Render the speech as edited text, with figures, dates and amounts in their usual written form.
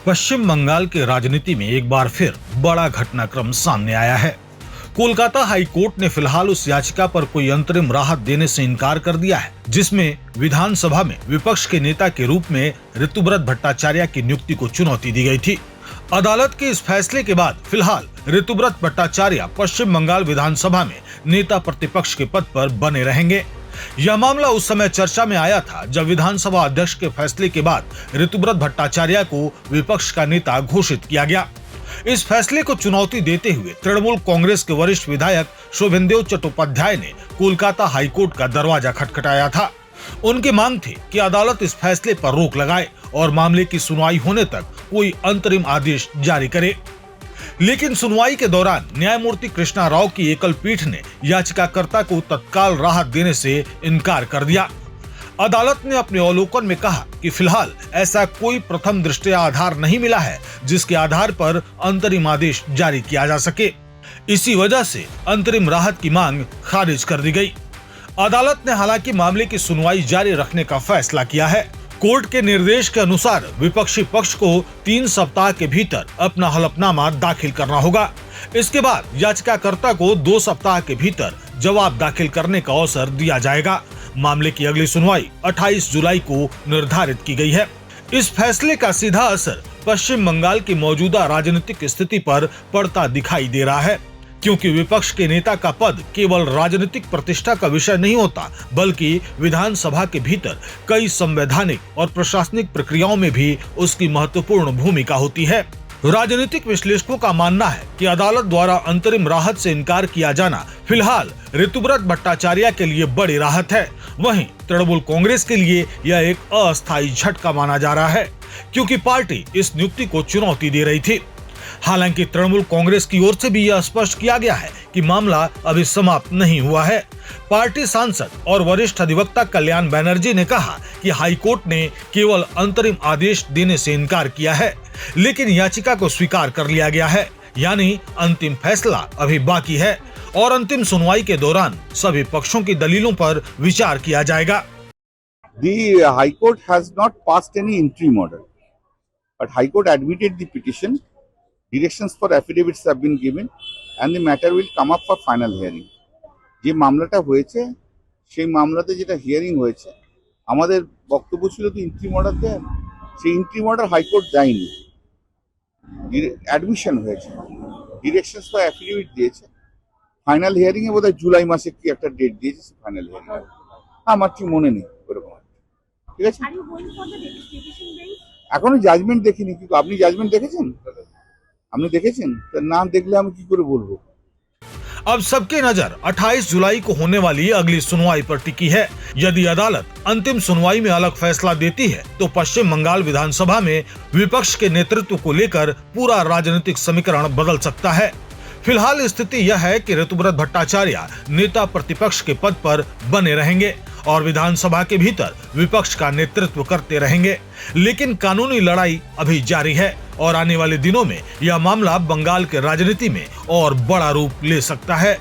पश्चिम बंगाल के राजनीति में एक बार फिर बड़ा घटनाक्रम सामने आया है। कोलकाता हाई कोर्ट ने फिलहाल उस याचिका पर कोई अंतरिम राहत देने से इनकार कर दिया है, जिसमें विधानसभा में विपक्ष के नेता के रूप में ऋतुव्रत भट्टाचार्य की नियुक्ति को चुनौती दी गई थी। अदालत के इस फैसले के बाद फिलहाल ऋतुव्रत भट्टाचार्य पश्चिम बंगाल विधानसभा में नेता प्रतिपक्ष के पद पर बने रहेंगे। यह मामला उस समय चर्चा में आया था जब विधानसभा अध्यक्ष के फैसले के बाद ऋतुव्रत भट्टाचार्य को विपक्ष का नेता घोषित किया गया। इस फैसले को चुनौती देते हुए तृणमूल कांग्रेस के वरिष्ठ विधायक शोभेंदेव चट्टोपाध्याय ने कोलकाता हाईकोर्ट का दरवाजा खटखटाया था। उनकी मांग थी कि अदालत इस फैसले पर रोक लगाए और मामले की सुनवाई होने तक कोई अंतरिम आदेश जारी करे। लेकिन सुनवाई के दौरान न्यायमूर्ति कृष्णा राव की एकल पीठ ने याचिकाकर्ता को तत्काल राहत देने से इनकार कर दिया। अदालत ने अपने अवलोकन में कहा कि फिलहाल ऐसा कोई प्रथम दृष्टया आधार नहीं मिला है जिसके आधार पर अंतरिम आदेश जारी किया जा सके। इसी वजह से अंतरिम राहत की मांग खारिज कर दी गई। अदालत ने हालांकि मामले की सुनवाई जारी रखने का फैसला किया है। कोर्ट के निर्देश के अनुसार विपक्षी पक्ष को 3 सप्ताह के भीतर अपना हलफनामा दाखिल करना होगा। इसके बाद याचिकाकर्ता को 2 सप्ताह के भीतर जवाब दाखिल करने का अवसर दिया जाएगा। मामले की अगली सुनवाई 28 जुलाई को निर्धारित की गई है। इस फैसले का सीधा असर पश्चिम बंगाल की मौजूदा राजनीतिक स्थिति पर पड़ता दिखाई दे रहा है, क्योंकि विपक्ष के नेता का पद केवल राजनीतिक प्रतिष्ठा का विषय नहीं होता, बल्कि विधानसभा के भीतर कई संवैधानिक और प्रशासनिक प्रक्रियाओं में भी उसकी महत्वपूर्ण भूमिका होती है। राजनीतिक विश्लेषकों का मानना है कि अदालत द्वारा अंतरिम राहत से इनकार किया जाना फिलहाल ऋतुव्रत भट्टाचार्य के लिए बड़ी राहत है। वहीं तृणमूल कांग्रेस के लिए यह एक अस्थायी झटका माना जा रहा है, क्योंकि पार्टी इस नियुक्ति को चुनौती दे रही थी। हालांकि तृणमूल कांग्रेस की ओर से भी यह स्पष्ट किया गया है कि मामला अभी समाप्त नहीं हुआ है। पार्टी सांसद और वरिष्ठ अधिवक्ता कल्याण बनर्जी ने कहा कि हाईकोर्ट ने केवल अंतरिम आदेश देने से इनकार किया है, लेकिन याचिका को स्वीकार कर लिया गया है, यानी अंतिम फैसला अभी बाकी है और अंतिम सुनवाई के दौरान सभी पक्षों की दलीलों पर विचार किया जाएगा। The High Court has not passed any interim order, but High Court admitted the petition. Directions for affidavits have been given, and the matter will come up for final hearing. যে মামলাটা হয়েছে সেই মামলাতে যেটা হিয়ারিং হয়েছে, আমাদের বক্তব্য ছিল তো ইন্ট্রিম অর্ডার দেন, সেই ইন্ট্রিম অর্ডার হাইকোর্ট দেয়নি। অ্যাডমিশন হয়েছে, ডিরেকশনস ফর অ্যাফিডেভিট দিয়েছে, ফাইনাল হিয়ারিং এ বোধহয় জুলাই মাসে কি একটা ডেট দিয়েছে, ফাইনাল হিয়ারিং আমার ঠিক মনে নেই ওরকম। ঠিক আছে, এখনো জাজমেন্ট দেখিনি, কিন্তু আপনি জাজমেন্ট দেখেছেন? हमने देखेছেন? तो ना देखले हम की करे बोलबो। अब सबकी नजर 28 जुलाई को होने वाली अगली सुनवाई पर टिकी है। यदि अदालत अंतिम सुनवाई में अलग फैसला देती है तो पश्चिम बंगाल विधानसभा में विपक्ष के नेतृत्व को लेकर पूरा राजनीतिक समीकरण बदल सकता है। फिलहाल स्थिति यह है कि ऋतुव्रत भट्टाचार्य नेता प्रतिपक्ष के पद पर बने रहेंगे और विधानसभा के भीतर विपक्ष का नेतृत्व करते रहेंगे, लेकिन कानूनी लड़ाई अभी जारी है और आने वाले दिनों में यह मामला बंगाल के राजनीति में और बड़ा रूप ले सकता है।